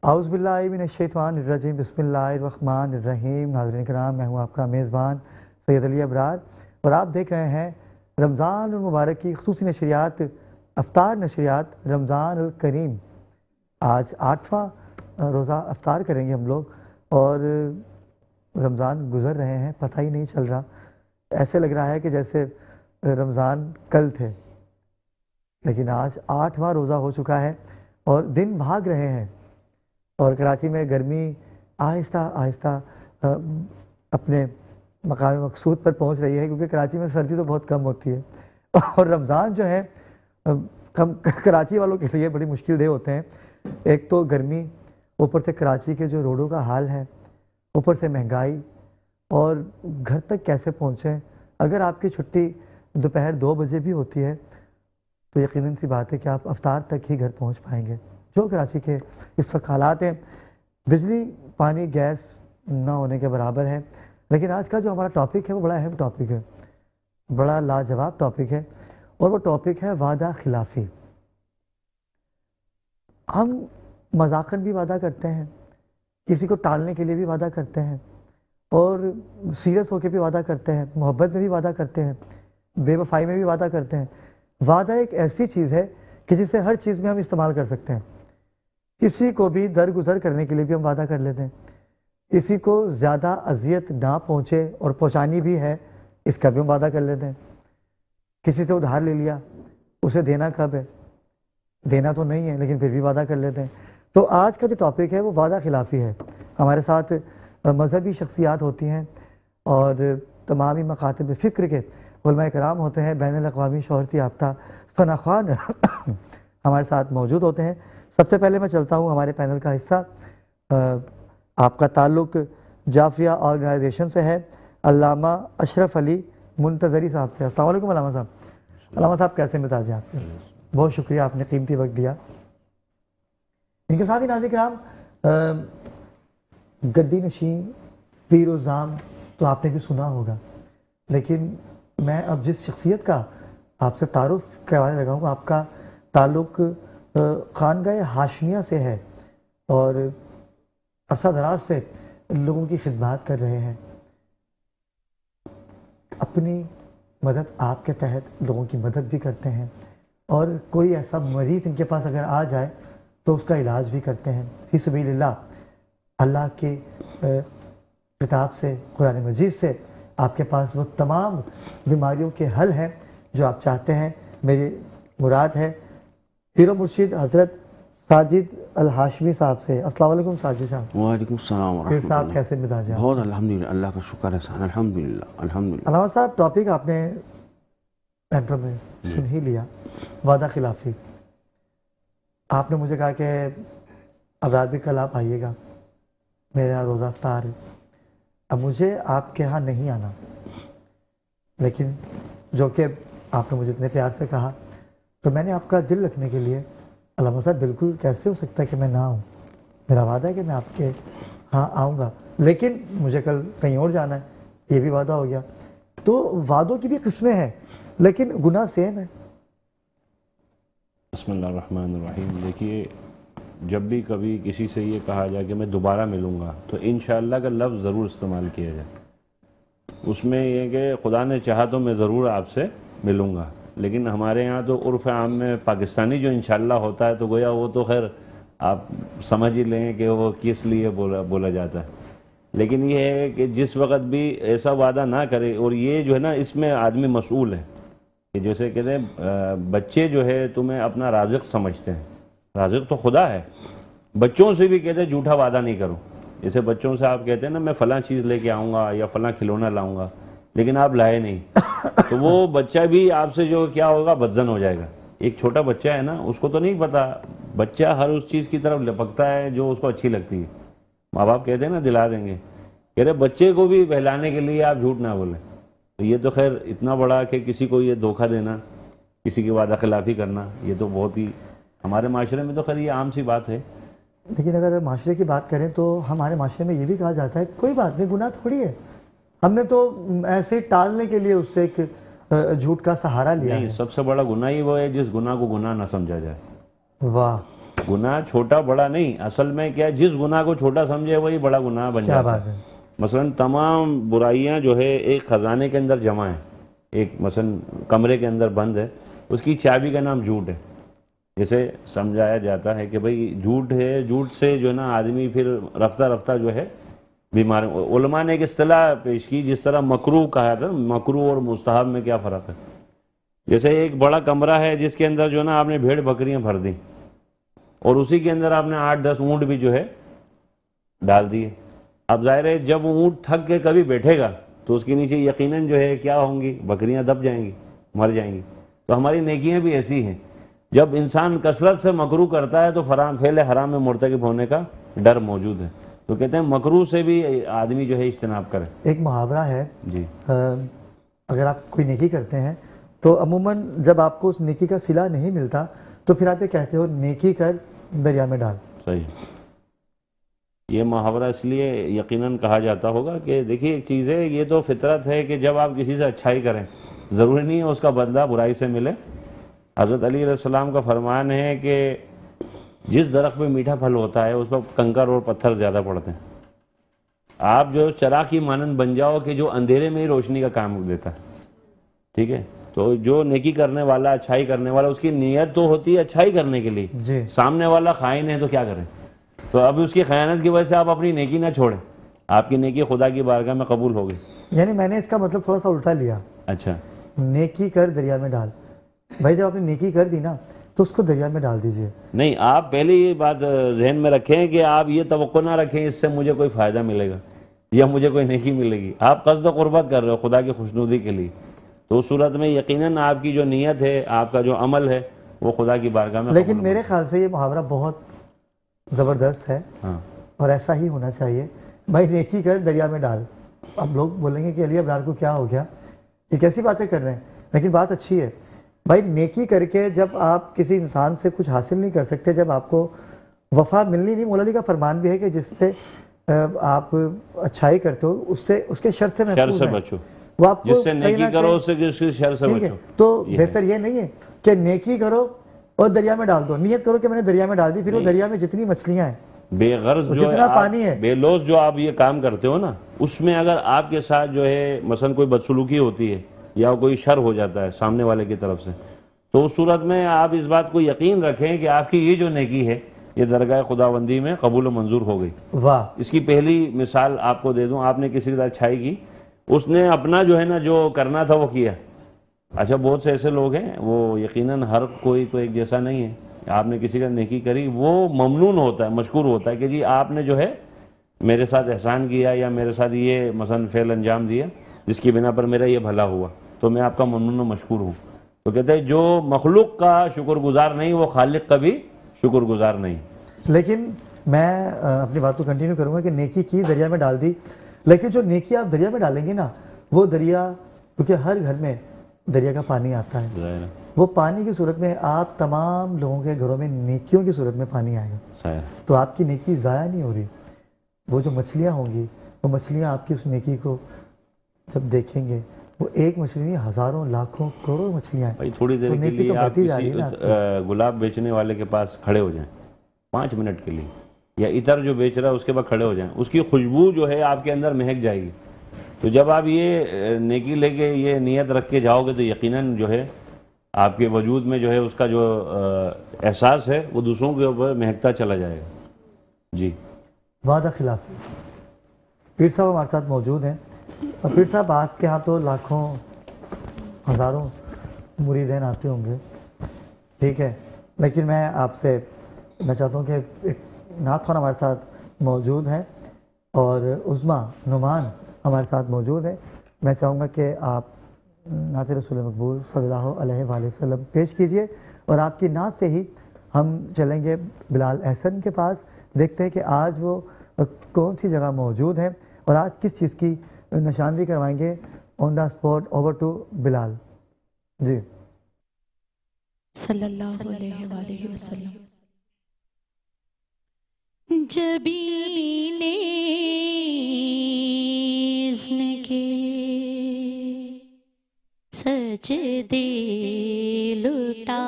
आउज़ुबिल्लाहिमिनश्शैतानिर्रजीम बिस्मिल्लाहिर्रहमानिर्रहीम। नाज़रीन किराम, मैं हूँ आपका मेज़बान सैयद अली अबरार और आप देख रहे हैं रमज़ान मुबारक की ख़ुसूसी नशरियात अफ्तार नशरियात रमज़ान अल करीम। आज 8वां रोज़ा अफ्तार करेंगे हम लोग और रमज़ान गुज़र रहे हैं, पता ही नहीं चल रहा। ऐसे लग रहा है कि जैसे रमज़ान कल थे, लेकिन आज 8वां रोज़ा हो चुका है और दिन भाग रहे हैं। और कराची में गर्मी आहिस्ता आहिस्ता अपने मकाम मकसूद पर पहुंच रही है, क्योंकि कराची में सर्दी तो बहुत कम होती है और रमज़ान जो है कराची वालों के लिए बड़ी मुश्किल दे होते हैं। एक तो गर्मी, ऊपर से कराची के जो रोडों का हाल है, ऊपर से महंगाई, और घर तक कैसे पहुँचें। अगर आपकी छुट्टी दोपहर 2 बजे भी होती है तो यकीनन सी बात है कि आप अफ्तार तक ही घर पहुँच पाएंगे। जो कराची के इस वक्त हालात हैं, बिजली पानी गैस ना होने के बराबर है। लेकिन आज का जो हमारा टॉपिक है वो बड़ा अहम टॉपिक है, बड़ा लाजवाब टॉपिक है, और वो टॉपिक है वादा खिलाफ़ी। हम मजाकन भी वादा करते हैं, किसी को टालने के लिए भी वादा करते हैं, और सीरियस होकर भी वादा करते हैं, मोहब्बत में भी वादा करते हैं, बेवफाई में भी वादा करते हैं। वादा एक ऐसी चीज़ है कि जिसे हर चीज़ में हम इस्तेमाल कर सकते हैं। किसी को भी दरगुजर करने के लिए भी हम वादा कर लेते हैं, किसी को ज़्यादा अजियत ना पहुँचे और पहुँचानी भी है, इसका भी हम वादा कर लेते हैं। किसी से उधार ले लिया, उसे देना कब है, देना तो नहीं है, लेकिन फिर भी वादा कर लेते हैं। तो आज का जो टॉपिक है वो वादा खिलाफ़ी है। हमारे साथ मजहबी शख्सियात होती हैं और तमामी मकातब फ़िक्र के उलमा कराम होते हैं। बैनुल अक़वामी शोहरत याफ्ता सना खान हमारे साथ मौजूद होते हैं। सबसे पहले मैं चलता हूँ हमारे पैनल का हिस्सा। आपका ताल्लुक़ जाफरिया ऑर्गेनाइजेशन से है, अल्लामा अशरफ अली मुंतज़री साहब से। अस्सलाम वालेकुम अल्लामा साहब। अल्लामा साहब कैसे मिजाज हैं आपके? बहुत शुक्रिया, आपने कीमती वक्त दिया। इनके साथ ही नाज़रीन किराम, गद्दी नशीं पीर-ओ-ज़ाम तो आपने भी सुना होगा, लेकिन मैं अब जिस शख्सियत का आपसे तारुफ़ करवाने लगा हूँ, आपका ताल्लुक़ खानगाह हाशमिया से है और अरसा दराज से लोगों की खिदमत कर रहे हैं। अपनी मदद आपके तहत लोगों की मदद भी करते हैं, और कोई ऐसा मरीज़ इनके पास अगर आ जाए तो उसका इलाज भी करते हैं फ़ी सबीलिल्लाह। अल्लाह के किताब से, कुरान मजीद से आपके पास वो तमाम बीमारियों के हल हैं जो आप चाहते हैं। मेरी मुराद है पीरो मुर्शिद हज़रत साजिद अल हाशमी साहब से। अस्सलाम वालेकुम साजिद साहब। वालेकुम सलाम। फिर साहब कैसे मिजाज हैं? बहुत अल्हम्दुलिल्लाह, अल्लाह का शुक्र है, अल्हम्दुलिल्लाह अल्हम्दुलिल्लाह। अल्लामा साहब, टॉपिक आपने इंट्रो में सुन ही लिया, वादा खिलाफ़ी। आपने मुझे कहा कि अबरार भी कल आप आइएगा, मेरे यहाँ रोज़ा अफ्तार है। अब मुझे आपके यहाँ नहीं आना, लेकिन जो कि आपने मुझे इतने प्यार से कहा, तो मैंने आपका दिल रखने के लिए, अल्लामा साहब बिल्कुल कैसे हो सकता है कि मैं ना आऊँ। मेरा वादा है कि मैं आपके यहाँ आऊँगा, लेकिन मुझे कल कहीं और जाना है, ये भी वादा हो गया। तो वादों की भी किस्में हैं, लेकिन गुनाह सेम है। बिस्मिल्लाहिर्रहमानिर्रहीम। देखिए, जब भी कभी किसी से ये कहा जाए कि मैं दोबारा मिलूँगा, तो इंशाअल्लाह का लफ्ज़ ज़रूर इस्तेमाल किया जाए। उसमें ये कि खुदा ने चाहा तो मैं ज़रूर आपसे मिलूँगा, लेकिन हमारे यहाँ तो उर्फ़ आम में पाकिस्तानी जो इंशाअल्लाह होता है, तो गोया वो तो खैर आप समझ ही लें कि वो किस लिए बोला जाता है। लेकिन ये है कि जिस वक़्त भी ऐसा वादा ना करे, और ये जो है ना, इसमें आदमी मसूल है कि जैसे कहते हैं बच्चे जो है तुम्हें अपना राज़िक़ समझते हैं, राज़िक़ तो खुदा है। बच्चों से भी कहते हैं झूठा वादा नहीं करो। जैसे बच्चों से आप कहते हैं ना, मैं फ़लाँ चीज़ लेके आऊँगा या फ़लाँ खिलौना लाऊँगा, लेकिन आप लाए नहीं, तो वो बच्चा भी आपसे जो क्या होगा, बदज़न हो जाएगा। एक छोटा बच्चा है ना, उसको तो नहीं पता, बच्चा हर उस चीज़ की तरफ लपकता है जो उसको अच्छी लगती है। माँ बाप कहते हैं ना, दिला देंगे, कह रहे बच्चे को भी बहलाने के लिए आप झूठ ना बोलें। तो ये तो खैर इतना बड़ा कि किसी को ये धोखा देना, किसी की वादा खिलाफ़ी करना, ये तो बहुत ही हमारे माशरे में तो खैर ये आम सी बात है। लेकिन अगर माशरे की बात करें तो हमारे माशरे में ये भी कहा जाता है कोई बात नहीं, गुनाह थोड़ी है, हमने तो ऐसे टालने के लिए उससे एक झूठ का सहारा लिया है। सबसे बड़ा गुनाह ही वो है जिस गुनाह को गुनाह ना समझा जाए। वाह, गुनाह छोटा बड़ा नहीं, असल में क्या है, जिस गुनाह को छोटा समझे वही बड़ा गुनाह बन क्या जाता बात है। है। मसलन तमाम बुराइयां जो है एक ख़जाने के अंदर जमा है, एक मसलन कमरे के अंदर बंद है, उसकी चाबी का नाम झूठ है। जैसे समझाया जाता है कि भाई झूठ है, झूठ से जो है ना आदमी फिर रफ्ता रफ्ता जो है बीमार। उलमा ने एक इस्तिलाह पेश की, जिस तरह मकरूह कहा था, मकरूह और मुस्तहब में क्या फ़र्क है। जैसे एक बड़ा कमरा है जिसके अंदर जो है ना आपने भेड़ बकरियां भर दी और उसी के अंदर आपने 8-10 ऊँट भी जो है डाल दिए। अब जाहिर है जब ऊँट थक के कभी बैठेगा तो उसके नीचे यकीनन जो है क्या होंगी, बकरियां दब जाएंगी, मर जाएंगी। तो हमारी नेकियां भी ऐसी हैं, जब इंसान कसरत से मकरूह करता है तो फेल हराम में मुर्तकिब होने का डर मौजूद है। तो कहते हैं मकरूह से भी आदमी जो है इज्तनाब करे। एक मुहावरा है जी। अगर आप कोई नेकी करते हैं तो अमूमन जब आपको उस नेकी का सिला नहीं मिलता तो फिर आप ये कहते हो नेकी कर दरिया में डाल। सही। ये मुहावरा इसलिए यकीनन कहा जाता होगा कि देखिए एक चीज़ है, ये तो फितरत है कि जब आप किसी से अच्छाई करें ज़रूरी नहीं है उसका बदला बुराई से मिले। हज़रत अली अलैहिस्सलाम का फरमान है कि जिस दरख्त पे मीठा फल होता है उस पर कंकर और पत्थर ज़्यादा पड़ते हैं। आप जो चिराग की मानंद बन जाओ कि जो अंधेरे में ही रोशनी का काम देता है, ठीक है। तो जो नेकी करने वाला, अच्छाई करने वाला, उसकी नीयत तो होती है अच्छाई करने के लिए जी। सामने वाला खाइन है तो क्या करें। तो अब उसकी खयानत की वजह से आप अपनी नेकी ना छोड़ें, आपकी नेकी खुदा की बारगाह में कबूल होगी। यानी मैंने इसका मतलब थोड़ा सा उल्टा लिया। अच्छा। नेकी कर दरिया में डाल। भाई जब आपने नेकी कर दी ना तो उसको दरिया में डाल दीजिए। नहीं, आप पहले ये बात जहन में रखें कि आप ये तवक्को ना रखें इससे मुझे कोई फ़ायदा मिलेगा या मुझे कोई नेकी मिलेगी। आप क़स्द क़ुर्बत कर रहे हो खुदा की खुशनुदी के लिए, तो उस सूरत में यकीनन आपकी जो नीयत है, आपका जो अमल है वो खुदा की बारगाह में। लेकिन मेरे ख्याल से ये मुहावरा बहुत ज़बरदस्त है। हाँ। और ऐसा ही होना चाहिए। भाई नेकी कर दरिया में डाल। अब लोग बोलेंगे कि अली अबरार को क्या हो गया, ये कैसी बातें कर रहे हैं, लेकिन बात अच्छी है। भाई नेकी करके जब आप किसी इंसान से कुछ हासिल नहीं कर सकते, जब आपको वफ़ा मिलनी नहीं, मौला अली का फरमान भी है कि जिससे आप अच्छाई करते हो उससे उसके शर से महफूज हैं। बचो। वो आपको जिससे नेकी करो उससे किसी शर से बचो। तो बेहतर ये नहीं है कि नेकी करो और दरिया में डाल दो। नियत करो कि मैंने दरिया में डाल दी, फिर वो दरिया में जितनी मछलियां हैं, बेगर्ज जो जितना पानी है, बेलोस जो आप ये काम करते हो ना, उसमें अगर आपके साथ जो है मसलन कोई बदसलूकी होती है या कोई शर हो जाता है सामने वाले की तरफ से, तो उस सूरत में आप इस बात को यकीन रखें कि आपकी ये जो नेकी है ये दरगाह खुदाबंदी में कबूल मंजूर हो गई। वाह। इसकी पहली मिसाल आपको दे दूं, आपने किसी के साथ अच्छाई की, उसने अपना जो है ना जो करना था वो किया। अच्छा, बहुत से ऐसे लोग हैं, वो यकीनन हर कोई तो एक जैसा नहीं है। आपने किसी का नेकी करी, वो ममनून होता है, मशकूर होता है कि जी आपने जो है मेरे साथ एहसान किया या मेरे साथ ये मसलन फ़ेल अंजाम दिया जिसकी बिना पर मेरा ये भला हुआ, तो मैं आपका ममनून और मशकूर हूँ। तो कहते हैं जो मखलूक का शुक्रगुजार नहीं वो खालिक का भी शुक्रगुजार नहीं। लेकिन मैं अपनी बात को कंटिन्यू करूँगा कि नेकी की दरिया में डाल दी, लेकिन जो नेकी आप दरिया में डालेंगे ना, वो दरिया, क्योंकि हर घर में दरिया का पानी आता है, वो पानी की सूरत में आप तमाम लोगों के घरों में नेकियों की सूरत में पानी आएगा, तो आपकी नेकी ज़ाया नहीं हो रही। वो जो मछलियाँ होंगी, वो मछलियाँ आपकी उस नेकी को जब देखेंगे, वो एक मछली नहीं, हज़ारों लाखों करोड़ों मछलियाँ हैं। भाई थोड़ी देर के लिए आप किसी गुलाब बेचने वाले के पास खड़े हो जाएं 5 मिनट के लिए, या इतर जो बेच रहा है उसके पास खड़े हो जाएं, उसकी खुशबू जो है आपके अंदर महक जाएगी। तो जब आप ये नेकी लेके ये नियत रख के जाओगे तो यकीनन जो है आपके वजूद में जो है उसका जो एहसास है वो दूसरों के ऊपर महकता चला जाएगा। जी। वादा खिलाफी। पीर साहब हमारे साथ मौजूद हैं, और पीर साहब आपके यहाँ तो लाखों हज़ारों मुरीदैन आते होंगे, ठीक है, लेकिन मैं चाहता हूँ कि एक नाथ खान हमारे साथ मौजूद हैं और उस्मा नुमान हमारे साथ मौजूद है। मैं चाहूँगा कि आप नात रसूल मकबूल सल्लल्लाहु अलैहि वसल्लम पेश कीजिए, और आपकी नात से ही हम चलेंगे बिलाल अहसन के पास, देखते हैं कि आज वो कौन सी जगह मौजूद है और आज किस चीज़ की निशानदी करवाएंगे। On the spot, over to Bilal ji. सल्लल्लाहु अलैहि वसल्लम। जबीने इज़्न के सजदे लुटा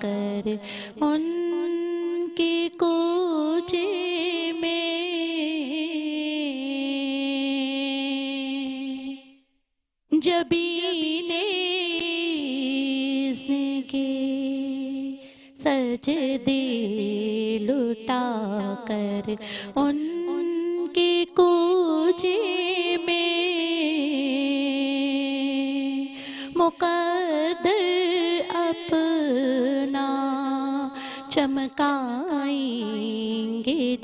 कर उनके दे लुटा कर उनके कूजे में मुक़द्दर अपना चमकाएंगे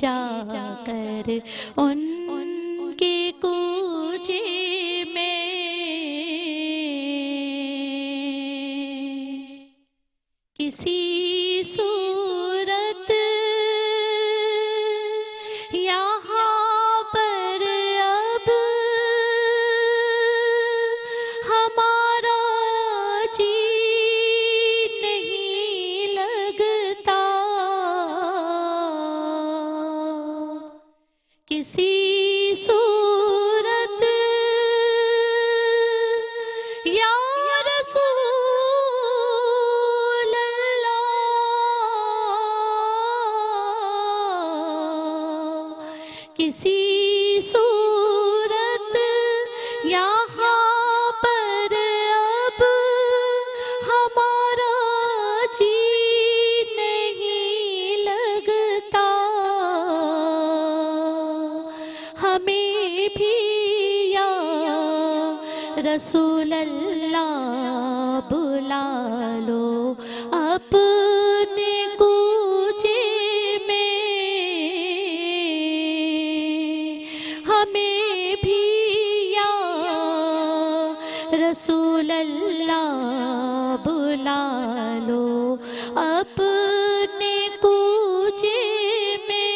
जाकर उनके कूजे में। किसी सूरत यहाँ पर अब हमारा जी नहीं लगता, किसी सूरत या रसूल अल्लाह, किसी सूरत यहाँ पर अब हमारा जी नहीं लगता। हमें भी या रसूल अल्लाह बुला लो अपने कूजे में। हमें भी या रसूल अल्लाह बुला लो अपने कूजे में।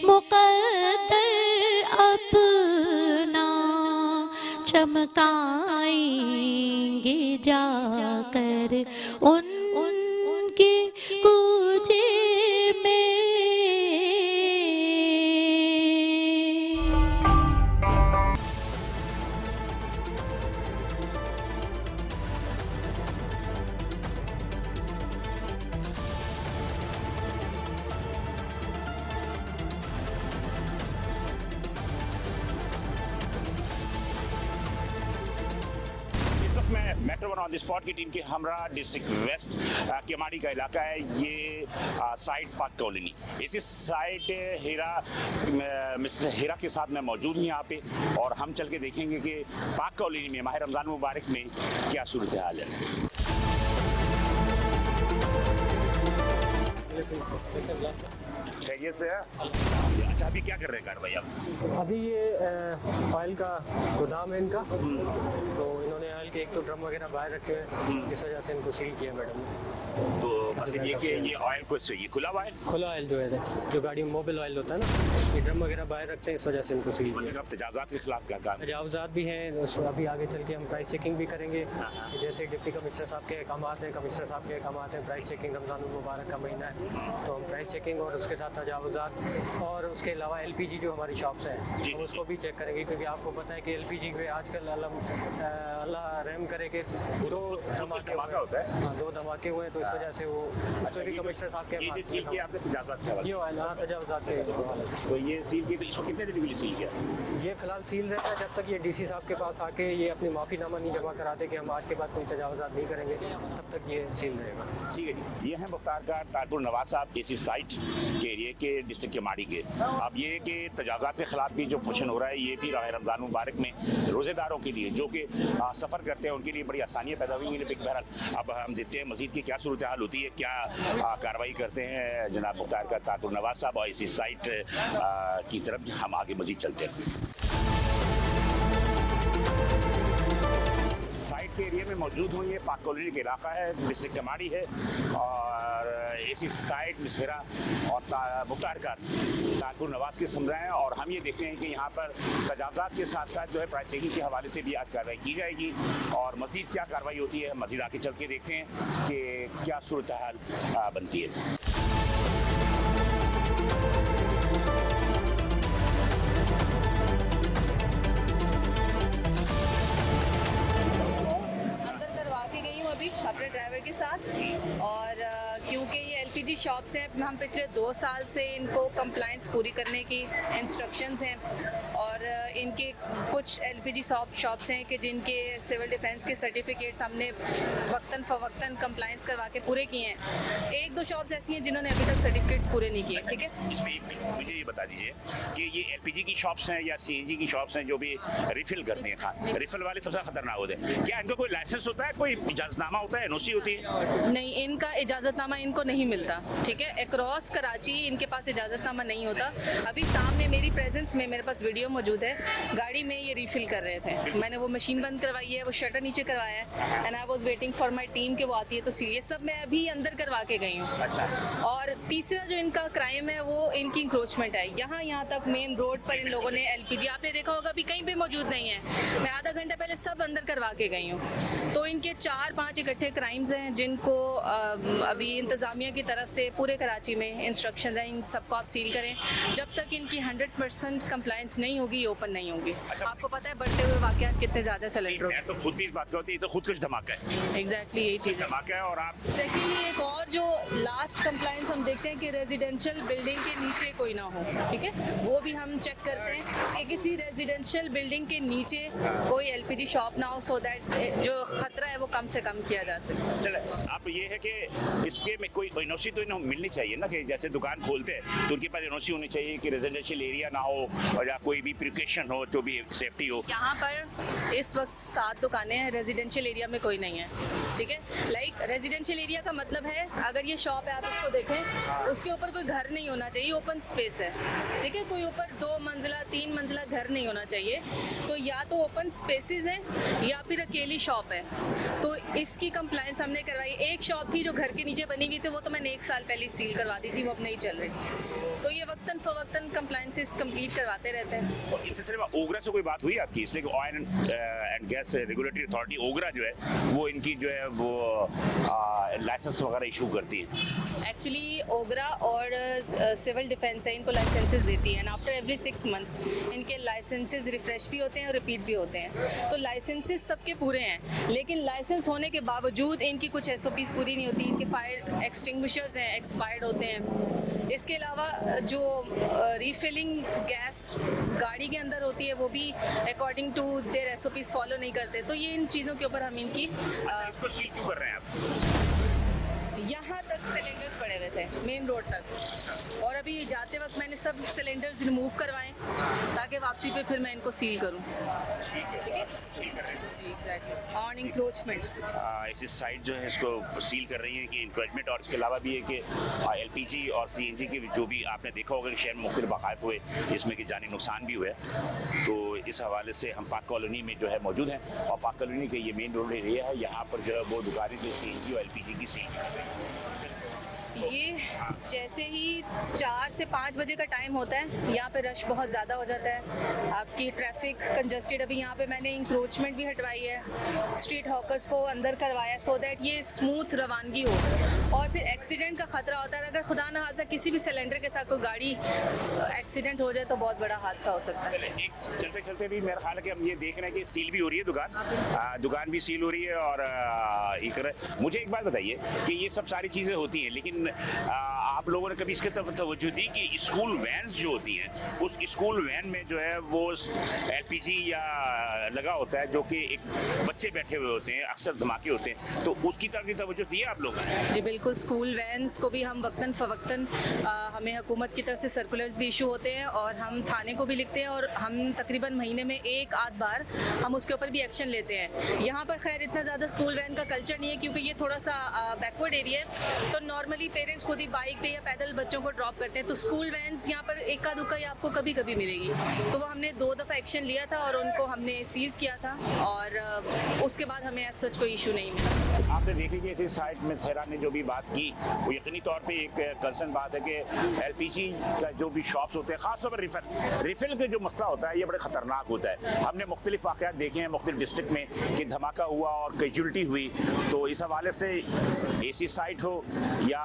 मुक़द्दर अपना चमकाएंगे जाकर उनके कूजे में। इस वक्त मैं metro one on the spot की टीम के हमरा डिस्ट्रिक्ट वेस्ट केमाड़ी का इलाका है। ये साइट पार्क कॉलोनी, इसी साइट मिस्टर हीरा के साथ मैं मौजूद हूँ यहाँ पे, और हम चल के देखेंगे कि पार्क कॉलोनी में माह रमज़ान मुबारक में क्या सूरत हाल है। खैरियत से है? अच्छा, अभी क्या कर रहे हैं कार्रवाई आप? अभी ये ऑयल का गोदाम है इनका, तो इन्होंने ऑयल के एक तो ड्रम वगैरह बाहर रखे हुए हैं, इस वजह से इनको सील किया मैडम ने। तो मतलब ये कि ये ऑयल को ये खुला हुआ है, खुला ऑयल जो है जो गाड़ी में मोबिल ऑयल होता है ना, ये ड्रम वगैरह बाहर रखते हैं, इस वजह से इनको सील किया। मतलब तजावज़ात के खिलाफ क्या काम? तजावज़ात भी हैं, अभी आगे चल के हम प्राइस चेकिंग भी करेंगे। जैसे डिप्टी कमिश्नर साहब के अहकाम हैं, कमिश्नर साहब के अहकाम हैं, प्राइस चेकिंग, रमज़ान मुबारक का महीना है तो हम प्राइस चेकिंग और उसके साथ तजावज़ात और उसके अलावा LPG जो हमारी शॉप्स हैं उसको भी चेक करेंगे, क्योंकि आपको पता है कि LPG पे आजकल अल्लाह रहम करे कि दो धमाके होता है। हाँ, 2 धमाके हुए हैं, तो इस वजह से वो अच्छा, भी कमिश्नर साहब के ये सील किया आपने तजावज़ात के हवाले? ये ऑयल तजावज़ात के हवाले से। तो ये सील किया, तो इसको कितने दिन के लिए सील किया? ये फिलहाल सील रहता है जब तक ये DC साहब के पास आके ये अपनी माफ़ीनामा नहीं जमा कराते कि हम आज के बाद कोई तजावज़ात नहीं करेंगे, तब तक ये सील रहेगा। ठीक है जी, ये हैं मुख्तार कार तारपुर नवाज साहब AC साइट के एरिए के डिस्ट्रिक्ट केमाड़ी के। अब ये कि तजावज़ात के खिलाफ भी जो पोषण हो रहा है, ये भी रमज़ान मुबारक में रोज़ेदारों के लिए जो कि सफ़र करते हैं उनके लिए बड़ी आसानियाँ पैदा हुई हैं। लेकिन बहरहाल अब हम देखते हैं मज़ीद की क्या सूरत हाल होती है, क्या कार्रवाई करते हैं जनाब मुख्तार कार तारपुर नवाज साहब, और इसी साइट की तरफ हम आगे मज़ीद चलते हैं। साइट के एरिया में मौजूद हूँ, ये पार्क कॉलोनी का इलाका है, डिस्ट्रिक्ट केमाड़ी है, और इसी साइट मिसरा और मुख्तार कार तारपुर नवाज के समझा हैं। और हम ये देखते हैं कि यहाँ पर तजावज़ात के साथ साथ जो है प्राइस चेकिंग के हवाले से भी आज कार्रवाई की जाएगी, और मज़ीद क्या कार्रवाई होती है मज़ीद आगे चल के देखते हैं कि क्या सूरत हाल बनती है। अंदर करवा के गई हूँ अभी अपने ड्राइवर के साथ, और क्योंकि ये एलपीजी शॉप्स हैं, हम पिछले 2 साल से इनको कंप्लाइंस पूरी करने की इंस्ट्रक्शंस हैं और इनके कुछ एलपीजी शॉप्स हैं कि जिनके सिविल डिफेंस के सर्टिफिकेट्स हमने वक्तन फ़वक्तन कंप्लाइंस करवा के पूरे किए हैं। 1-2 शॉप्स ऐसी हैं जिन्होंने अभी तक सर्टिफिकेट्स पूरे नहीं किए। ठीक है, इसमें एक मिनट मुझे ये बता दीजिए कि ये एलपीजी की शॉप्स हैं या सीएनजी की शॉप्स हैं जो भी रिफिल करते हैं खान, रिफिल वाले सबसे खतरनाक होते हैं। क्या इनका कोई लाइसेंस होता है, कोई इजाजतनामा होता है, एनओसी होती है? नहीं, इनका इजाज़तनामा इनको नहीं मिलता। ठीक है, अक्रॉस कराची इनके पास इजाज़तनामा नहीं होता। अभी सामने मेरी प्रेजेंस में मेरे पास वीडियो मौजूद है, गाड़ी में ये रिफ़िल कर रहे थे, मैंने वो मशीन बंद करवाई है, वो शटर नीचे करवाया है and I was waiting for my team कि वो आती है तो सीरियस सब मैं अभी अंदर करवा के गई हूँ। अच्छा, और तीसरा जो इनका क्राइम है वो इनकी इंक्रोचमेंट है। यहाँ तक मेन रोड पर इन लोगों ने एलपीजी, आपने देखा होगा अभी कहीं भी मौजूद नहीं है, मैं आधा घंटा पहले सब अंदर करवा के गई हूँ। तो इनके 4-5 इकट्ठे क्राइम्स हैं जिनको अभी इंतज़ामिया की तरफ से पूरे कराची में इंस्ट्रक्शंस हैं, इन सबको आप सील करें। जब तक इनकी 100% कंप्लाइंस नहीं होगी, ये ओपन नहीं होगी। अच्छा। आपको पता है बढ़ते हुए वाक़यात कितने ज़्यादा सिलेंडरों मैं तो खुद भी इस बात करती है, तो खुद कुछ धमाका है, एग्जैक्टली यही चीज़ है। धमाका है। और आप सेकेंडली एक और जो लास्ट कंप्लाइंस हम देखते हैं कि रेजिडेंशियल बिल्डिंग के नीचे कोई ना हो। ठीक है, वो भी हम चेक करते हैं कि किसी रेजिडेंशियल बिल्डिंग के नीचे कोई एलपीजी शॉप ना हो, सो दैट जो खतरा है वो कम से कम किया जा सके। चले, आप ये है कि इसके में कोई एनओसी तो इन्हें मिलनी चाहिए ना, कि जैसे दुकान खोलते हैं तो उनके पास एनओसी होनी चाहिए कि रेजिडेंशियल एरिया ना हो और या कोई भी प्रिकॉशन हो, जो भी सेफ्टी हो। यहाँ पर इस वक्त 7 दुकानें हैं, रेजिडेंशियल एरिया में कोई नहीं है। ठीक है, लाइक रेजिडेंशियल एरिया का मतलब है अगर ये शॉप है आप इसको देखें, उसके ऊपर कोई घर नहीं होना चाहिए, ओपन स्पेस है। ठीक है, कोई ऊपर 2 मंजिला 3 मंजिला घर नहीं होना चाहिए। तो या तो ओपन स्पेसेस हैं या फिर अकेली शॉप है। तो इसकी कंप्लाइंस हमने करवाई। एक शॉप थी जो घर के नीचे बनी हुई थी, वो तो मैंने 1 साल पहले सील करवा दी थी, वो अब नहीं चल रही। तो ये वक्तन फ़वक्तन कंप्लाइंसेस कंप्लीट करवाते रहते हैं। और इससे सिर्फ ओगरा से कोई बात हुई आपकी? इसलिए कि oil and gas regulatory authority OGRA जो है वो इनकी जो है वो लाइसेंस वगैरह इशू करती है। एक्चुअली ओगरा और सिविल डिफेंस है, इनको लाइसेंसेस देती है एंड आफ्टर एवरी 6 मंथ्स इनके लाइसेंसेस रिफ्रेश भी होते हैं और रिपीट भी होते हैं। तो लाइसेंसेस सबके पूरे हैं, लेकिन लाइसेंस होने के बावजूद इनकी कुछ एसओपीज़ पूरी नहीं होती। इनके फायर एक्सटिंग्विशर्स हैं एक्सपायर्ड होते हैं। इसके अलावा जो रीफिलिंग गैस गाड़ी के अंदर होती है वो भी according to their SOPs follow नहीं करते। तो ये इन चीज़ों के ऊपर हम इनकी इसको सील क्यों कर रहे हैं आप? यहाँ तक सिलेंडर्स पड़े हुए थे मेन रोड तक, और अभी जाते वक्त मैंने सब सिलेंडर्स रिमूव करवाएं ताकि वापसी पे फिर मैं इनको सील करूँ। ठीक है, सील कर रहे हैं। जी एग्जैक्टली, ऑन इंक्रोचमेंट। ऐसी साइट जो है इसको सील कर रही है कि इंक्रोचमेंट, और इसके अलावा भी है कि एलपीजी और सीएनजी के जो भी आपने देखा होगा कि शहर में मुख्तलिफ वाक़ात हुए जिसमें कि जानी नुकसान भी हुए। तो इस हवाले से हम पाक कॉलोनी में जो है मौजूद हैं और पाक कॉलोनी के ये मेन रोड एरिया है, यहाँ पर जो है वो दुकानें जो सीएनजी और एलपीजी की सील। ये जैसे ही 4 से 5 बजे का टाइम होता है, यहाँ पे रश बहुत ज़्यादा हो जाता है, आपकी ट्रैफिक कंजस्टेड। अभी यहाँ पे मैंने इंक्रोचमेंट भी हटवाई है, स्ट्रीट हॉकर्स को अंदर करवाया सो दैट ये स्मूथ रवानगी हो। और फिर एक्सीडेंट का ख़तरा होता है, अगर खुदा न खास्ता किसी भी सिलेंडर के साथ कोई गाड़ी एक्सीडेंट हो जाए तो बहुत बड़ा हादसा हो सकता है। एक चलते चलते भी मेरा ख्याल है कि हम ये देख रहे हैं कि सील भी हो रही है दुकान भी सील हो रही है। और मुझे एक बात बताइए कि ये सब सारी चीज़ें होती हैं, लेकिन आप लोगों ने कभी इसके तरफ तवज्जो दी कि स्कूल वैन्स जो होती हैं उस स्कूल वैन में जो है वो एलपीजी या लगा होता है जो कि एक बच्चे बैठे हुए होते हैं, अक्सर धमाके होते हैं, तो उसकी तरफ भी तवज्जो दी है आप लोगों ने? जी बिल्कुल, स्कूल वैन्स को भी हम वक्तन फ़वक्तन हमें हुकूमत की तरफ से सर्कुलर्स भी इशू होते हैं और हम थाने को भी लिखते हैं और हम तकरीबन महीने में 1-8 बार हम उसके ऊपर भी एक्शन लेते हैं। यहाँ पर खैर इतना ज़्यादा स्कूल वैन का कल्चर नहीं है क्योंकि ये थोड़ा सा बैकवर्ड एरिया है, तो नॉर्मली पेरेंट्स खुद ही बाइक पे या पैदल बच्चों को ड्रॉप करते हैं। तो स्कूल वैन्स यहाँ पर इक्का दुक्का ही आपको कभी कभी मिलेगी। तो वो हमने 2 दफ़ा एक्शन लिया था और उनको हमने सीज़ किया था और उसके बाद हमें एज सच कोई इशू नहीं मिला। आपने देखी कि इसी साइट में सहरा ने जो भी बात की वो यकीनी तौर पे एक कंसर्न बात है कि एलपीजी का जो भी शॉप्स होते हैं, ख़ासतौर पर रिफिल का जो मसला होता है ये बड़े ख़तरनाक होता है। हमने मुख्तलिफ वाक़यात देखे हैं मुख्तलिफ डिस्ट्रिक्ट में कि धमाका हुआ और कैजुअल्टी हुई। तो इस हवाले से ऐसी साइट हो या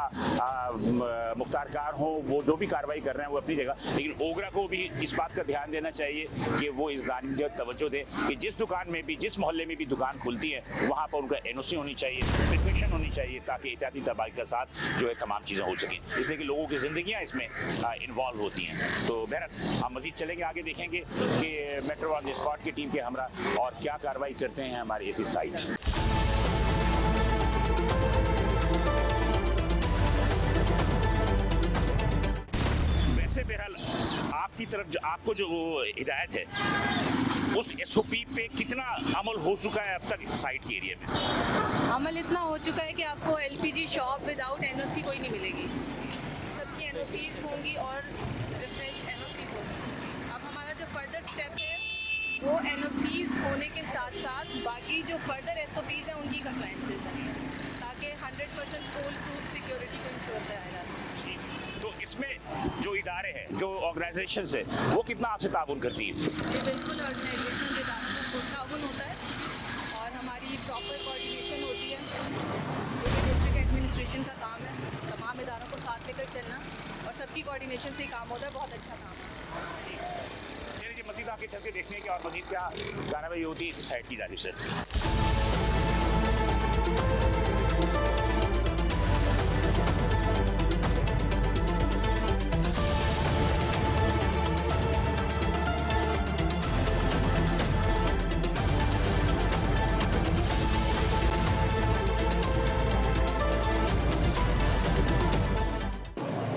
मुख्तार कार हो, वो जो भी कार्रवाई कर रहे हैं वो अपनी जगह, लेकिन ओगरा को भी इस बात का ध्यान देना चाहिए कि वो इस दानी जो तवज्जो दे कि जिस दुकान में भी, जिस मोहल्ले में भी दुकान खुलती है वहाँ पर उनका NOC होनी चाहिए, प्रिकॉशन होनी चाहिए, ताकि एहतियाती तबाही के साथ जो है तमाम चीज़ें हो सकें, इसलिए कि लोगों की ज़िंदगियाँ इसमें इन्वॉल्व होती हैं। तो बहरहाल हम मज़ीद चलेंगे, आगे देखेंगे कि मेट्रो ऑन द स्पॉट की टीम के हमरा और क्या कार्रवाई करते हैं हमारी ऐसी साइट। वैसे बहरहाल आपकी तरफ आपको जो हिदायत है उस SOP पे कितना अमल हो चुका है अब तक साइट के एरिया में? अमल इतना हो चुका है कि आपको LPG शॉप विदाउट NOC कोई नहीं मिलेगी, सबकी NOCs होंगी और रिफ्रेश NOCs होंगी। अब हमारा जो फर्दर स्टेप है वो NOCs होने के साथ साथ बाकी जो फर्दर SOPs हैं उनकी कंप्लायंसेस हैं, ताकि 100% फुल प्रूफ सिक्योरिटी को इंश्योर कराया जा सके। तो इसमें जो इदारे हैं, जो ऑर्गेनाइजेशन है, वो कितना आपसे ताउन करती है? ये बिल्कुल ऑर्गेनाइजेशन के इदारों में खुद ताउन होता है और हमारी प्रॉपर कोऑर्डिनेशन होती है। ये डिस्ट्रिक्ट एडमिनिस्ट्रेशन का काम है, तमाम इदारों को साथ लेकर चलना और सबकी कोऑर्डिनेशन से ही काम होता है। बहुत अच्छा काम है। चलिए मज़ीद आगे चल के देखते हैं कि और मज़ीद क्या कार्रवाई होती है इस साइट की जानिब से।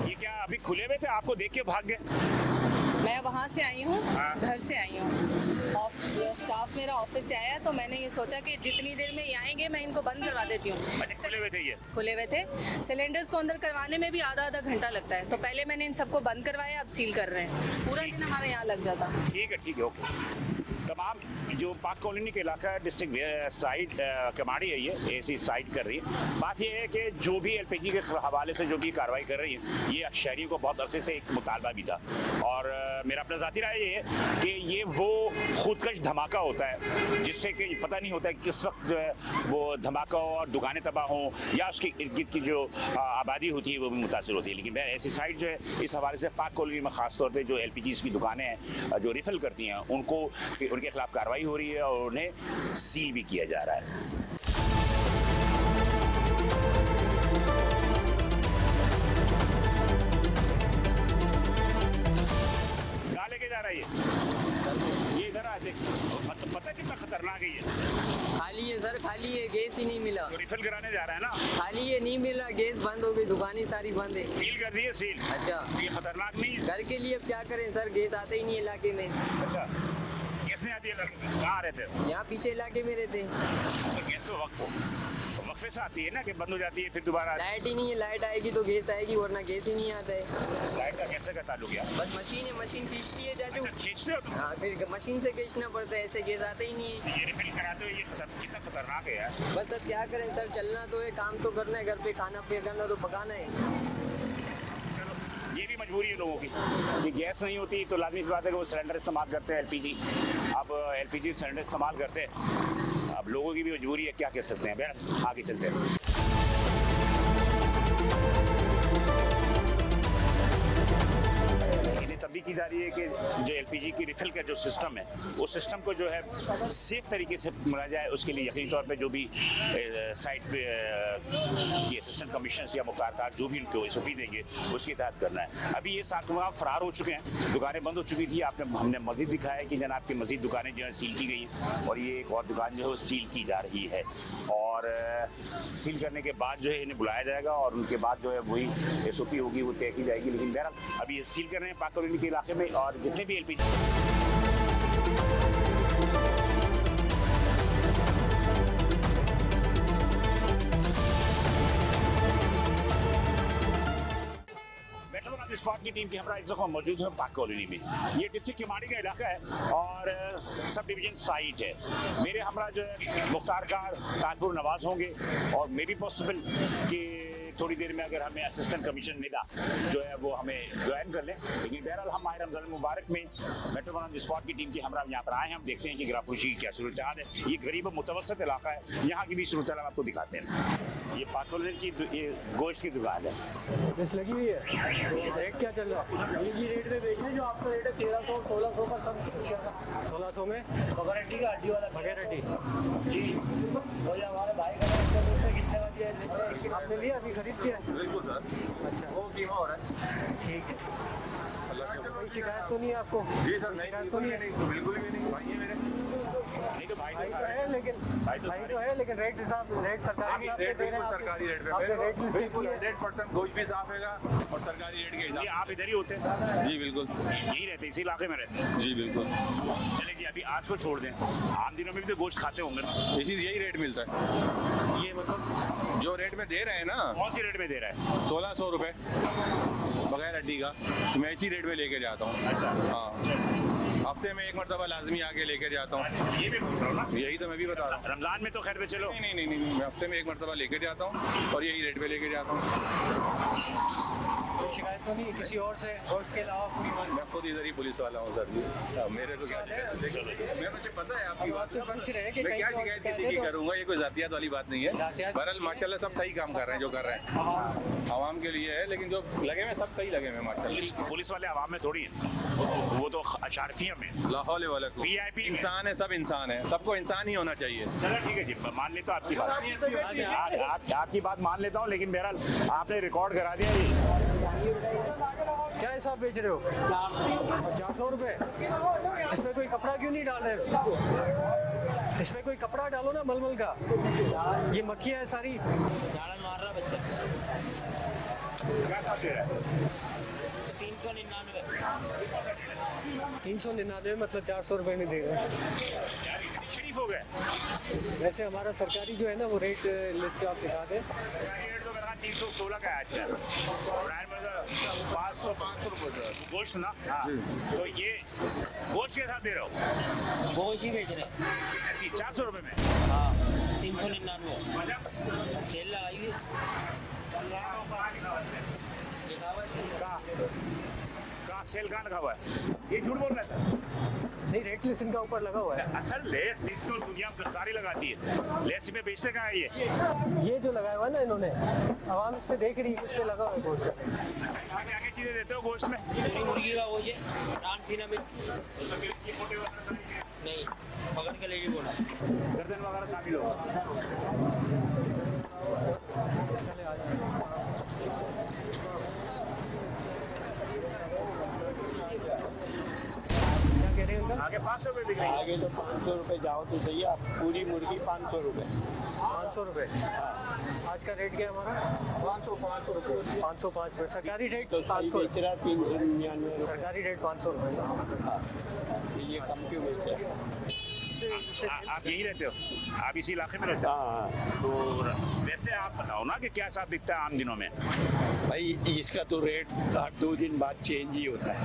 ये क्या अभी खुले हुए थे, आपको देख के भाग गए? मैं वहाँ से आई हूँ, हाँ। घर से आई हूँ, स्टाफ मेरा ऑफिस से आया तो मैंने ये सोचा कि जितनी देर में ये आएंगे मैं इनको बंद करवा देती हूँ। अच्छा, खुले हुए थे ये? खुले हुए थे। सिलेंडर्स को अंदर करवाने में भी आधा घंटा लगता है, तो पहले मैंने इन सबको बंद करवाया, अब सील कर रहे हैं। पूरा दिन हमारा यहाँ लग जाता। ठीक है, ओके। तमाम जो पाक कॉलोनी के इलाका डिस्ट्रिक्ट साइड कमाड़ी है, ये ऐसी साइड कर रही है। बात ये है कि जो भी LPG के हवाले से जो भी कार्रवाई कर रही है, ये शहरियों को बहुत अरसे से एक मुतालबा भी था और मेरा अपना ज़ाती राय ये है कि ये वो खुदकश धमाका होता है जिससे कि पता नहीं होता है किस वक्त जो है वो धमाका हो और दुकानें तबाह हों या उसके इर्द गिर्द की जो आबादी होती है वो भी मुतासर होती है। लेकिन ऐसी साइड जो है इस हवाले से पाक कॉलोनी में ख़ास तौर पर जो LPG की दुकानें हैं जो रिफ़िल करती हैं उनके खिलाफ कार्रवाई हो रही है और उन्हें सील भी किया जा रहा है। कहाँ लेके जा रहा है ये इधर आ मतलब पता है कितना खतरनाक है ये? खाली है सर, खाली है, गैस ही नहीं मिला। तो रिफिल कराने जा रहा है ना? खाली है, नहीं मिला, गैस बंद हो गई, दुकानें सारी बंद है। सील कर दी है, सील। अच्छा, ये खतरनाक नहीं है? घर के लिए अब क्या करें सर, गैस आते ही नहीं इलाके में। अच्छा, कैसे आती है? कहाँ रहते हो? यहाँ पीछे इलाके में रहते हैं। तो गैस तो वक्फे से आती है ना कि बंद हो जाती है फिर दोबारा? लाइट ही नहीं है, लाइट आएगी तो गैस आएगी, वरना गैस ही नहीं आता है। लाइट का कैसे का ताल्लुक है? बस मशीन है, मशीन खींचती है चाचू। अच्छा, खींचते हो तुम? हाँ, फिर मशीन से खींचना पड़ता है, ऐसे गैस आते ही नहीं है। ये रिफिल कराते हो, ये कितना खतरनाक है यार। बस अब क्या करें सर, चलना तो है, काम तो करना है, घर पे खाना पे करना तो पकाना है। ये भी मजबूरी है लोगों की कि गैस नहीं होती तो लाजमी सी बात है कि वो सिलेंडर इस्तेमाल करते हैं LPG। अब LPG सिलेंडर इस्तेमाल करते हैं, अब लोगों की भी मजबूरी है, क्या कह सकते हैं। बहरहाल आगे चलते हैं। तब्दील की जा रही है कि जो LPG की रिफिल का जो सिस्टम है उस सिस्टम को जो है सेफ तरीके से बनाया जाए, उसके लिए यकीनी तौर पे जो भी साइट पे की असिस्टेंट कमिश्नर या मुख्तार जो भी उनको SOP देंगे उसके तहत करना है। अभी ये 7 वहाँ फरार हो चुके हैं, दुकानें बंद हो चुकी थी। हमने मज़ीद दिखाया कि जनाब की मज़ीद दुकानें जो है सील की गई हैं और ये एक और दुकान जो है सील की जा रही है और सील करने के बाद जो है इन्हें बुलाया जाएगा और उनके बाद जो है वही SOP होगी, वो तय की जाएगी। लेकिन बहरहाल अभी ये सील कर रहे हैं पाक कॉलोनी के इलाके में और जितने भी LPG स्पॉट की टीम की हमारा इस वक्त मौजूद है पाक कॉलोनी में। ये डिस्ट्रिक्ट किमाड़ी का इलाका है और सब डिवीजन साइट है। मेरे हमारा जो है मुख्तार कार ताजपुर नवाज होंगे और मे बी पॉसिबल कि थोड़ी देर में अगर हमें असिस्टेंट कमीशन मिला जो है वो हमें ज्वाइन कर लें। लेकिन बहरहाल हम माह रमज़ान मुबारक में metro one on the spot की टीम के हमरा यहाँ पर आए हैं। हम देखते हैं कि गिराफरोशी की क्या सूरत हाल है। ये गरीब और मुतवसत इलाका है, यहाँ की भी सूरत हाल आपको दिखाते हैं। ये पातोलन की ये गोश्त की दुकान है। लिस्ट लगी हुई है। रेट क्या चल रहा है? ये रेट में बेच रहे जो आपका रेट है 1300 1600 का सब 1600 में बगैर हड्डी का हड्डी वाला बगैर हड्डी। जी। और ये हमारे भाई का कितने का दिया है? आपने लिया अभी खरीद किया? बिल्कुल सर, अच्छा, वो कीमा हो रहा है। ठीक है। अल्लाह के कोई शिकायत तो नहीं है आपको? जी सर, नहीं शिकायत तो नहीं है? बिल्कुल भी नहीं। भाई है मेरे, नहीं तो भाई भाई तो है लेकिन भाई तो लेकिन रेट सरकारी हिसाब से रेट दे रहे बिल्कुल हैं। सरकारी रेट पे आपने रेट लिस्ट बिल्कुल की है? 100% गोश्त भी साफ हैगा और सरकारी रेट के ये हिसाब आप इधर ही होते हैं? जी बिल्कुल, यही रहते इसी इलाके में रहते हैं? जी बिल्कुल। चले जी अभी आज को छोड़ दें, आम दिनों में भी तो गोश्त खाते होंगे ना? इसी यही रेट मिलता है ये मतलब जो रेट में दे रहे हैं ना। कौन सी रेट में दे रहा है? 1600 रुपये बगैर हड्डी का, तो मैं इसी रेट में लेके जाता हूँ। अच्छा, हाँ, हफ्ते में एक मरतबा लाजमी आके लेके जाता हूँ। ये भी पूछ रहा हूँ ना, यही तो मैं भी बता रहा हूँ। रमजान में तो खैर पे चलो। नहीं, मैं हफ्ते में एक मरतबा लेके जाता हूँ और यही रेट पे लेके जाता हूँ। कोई शिकायत तो नहीं है किसी और से गोश्त के अलावा पूरी मान? मैं खुद इधर ही पुलिस वाला हूँ सर। मेरे को क्या शिकायत है? मेरे मुझे पता है आपकी बात। तो पूछ रहे हैं कि मैं क्या कहीं शिकायत और किसी की तो- करूंगा, ये कोई जातियात वाली बात नहीं है। जातियात- बहरहाल माशाल्लाह सब सही काम कर रहे हैं जो कर रहे हैं, आवाम के लिए है। लेकिन जो लगे हुए सब सही लगे हुए माशाल्लाह। पुलिस वाले आवाम में थोड़ी है, वो तो अशारफिया में लाहौल वाला को VIP इंसान है, सब इंसान है, सबको इंसान ही होना चाहिए। चलो ठीक है जी, मान लेता हूँ आपकी बात, आपकी बात मान लेता हूँ। लेकिन बहरहाल आपने रिकॉर्ड करा दिया ये। क्या हिसाब बेच रहे हो? 400 रुपये। इसमें कोई कपड़ा क्यों नहीं डाल रहे? इसमें कोई कपड़ा डालो ना मलमल का। ये मक्खियाँ है सारी। मार रहा बच्चा क्या साथ दे रहा है? 399 मतलब 400 रुपये में दे रहे हैं। यार इतनी शरीफ हो गए। वैसे हमारा सरकारी जो है ना वो रेट लिस्ट आप दिखा दें। रेट तो मेरा 316 का है आज का। 500 रुपये गोश्त ना। हाँ, तो ये गोश्त के साथ दे रहे हो? गोश्त ही बेच रहे हैं। 400 रुपये में? हाँ 399 मतलब सेल लगाई हुई। कहाँ सेल कहाँ लगा हुआ है? ये झूठ बोल रहा था। नहीं रेट लिस्ट इनका ऊपर लगा हुआ है। असल लेस लिस्ट तो दुनिया में सारी लगाती है, लेस में बेचते कहाँ है ये जो लगाया हुआ है ना इन्होंने, आवाम इस पे देख रही है, इस पे लगा हुआ है गोश्त। आगे आगे चीजें देते हो गोश्त में? मुर्गी का गोश्त है, नान सीना मिक्स नहीं, पकड़ के लेके बोला गर्दन वगैरह शामिल होगा। क्या कह रहे हैं उनका? आगे 500 रुपये बिक रही है। आगे तो 500 रुपये जाओ तो सही, आप पूरी मुर्गी 500 रुपये। 500 रुपये। आज का रेट क्या है हमारा? 505 रुपये 505 रुपये। सरकारी रेट तो सही 500। बेच रहा है 399 रुपये। सरकारी रेट 500 रुपये। ये कम क्यों बेच रहा है? आप यही रहते हो? आप इसी इलाके में रहते हो? हाँ तो वैसे आप बताओ ना कि क्या हिसाब दिखता है आम दिनों में? भाई, इसका तो रेट हर 2 दिन बाद चेंज ही होता है।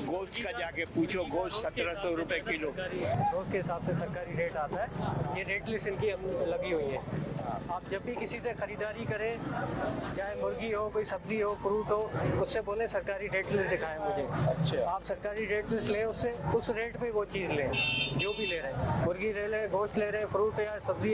गोश्त का जाके पूछो, गोश्त 1700 रुपये किलो। रोज के हिसाब से सरकारी रेट आता है। ये रेट लिस्ट इनकी लगी हुई है। आप जब भी किसी से खरीदारी करें, चाहे मुर्गी हो, कोई सब्जी हो, फ्रूट हो, उससे बोले सरकारी रेट लिस्ट दिखाएं मुझे। अच्छा। आप सरकारी रेट लिस्ट लें, उससे उस रेट पे वो चीज़ लें जो भी ले रहे हैं। मुर्गी ले रहे हैं, गोश्त ले रहे हैं, फ्रूट या सब्जी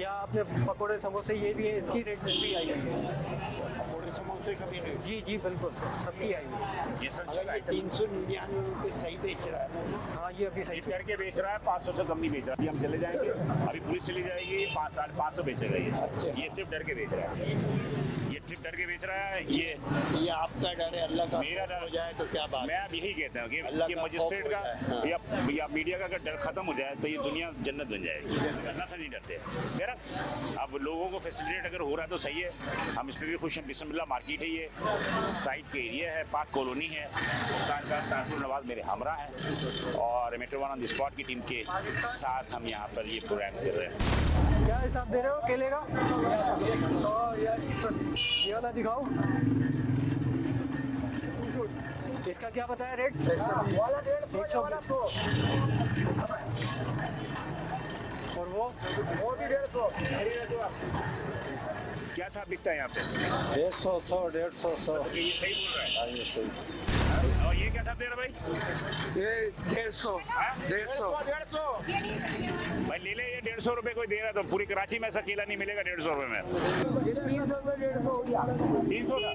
या अपने पकौड़े समोसे, ये भी है, इसकी रेट लिस्ट भी आई हुई है। समोसे का भी रेट जी बिल्कुल, सबकी आई हुई है। ये सब चला है। 399 रुपये सही बेच रहा है। हाँ ये अभी सही ये करके बेच रहा है, 500 से कम नहीं बेच रहा। अभी हम चले जाएंगे, अभी पुलिस चली जाएगी, 500 बेचेगा ये सिर्फ डर के बेच रहा है। ये सिर्फ डर के बेच रहा है। ये आपका डर है, अल्लाह का मेरा डर हो जाए तो क्या बात। मैं अब यही कहता हूँ अल्लाह कि का मजिस्ट्रेट खौफ का होता है। या मीडिया का अगर डर खत्म हो जाए तो ये दुनिया जन्नत बन जाएगी। अल्लाह से नहीं डरते। मेरा अब लोगों को फैसिलिटेट अगर हो रहा है तो सही है, हम इस पर भी खुश हैं। बिस्मिल्लाह मार्केट है, ये साइड के एरिया है, पाक कॉलोनी है। तारपुर नवाज मेरे हमरा हैं और metro one on the spot की टीम के साथ हम यहाँ पर ये प्रोग्राम कर रहे हैं। क्या हिसाब दे रहे हो केले का? ये वाला दिखाओ। इसका क्या बताया रेट? 100। और वो भी 150। क्या साथ बिकता है यहाँ पे? 150, 150, 100। ये सही बोल रहा है। हाँ, ये सही। और ये क्या था दे रहा भाई? ये 150, 150। भाई ले ले, ये 150 रुपए कोई दे रहा है तो पूरी कराची में ऐसा केला नहीं मिलेगा 150 रुपए में। 300 से 150 हो गया। 300 का?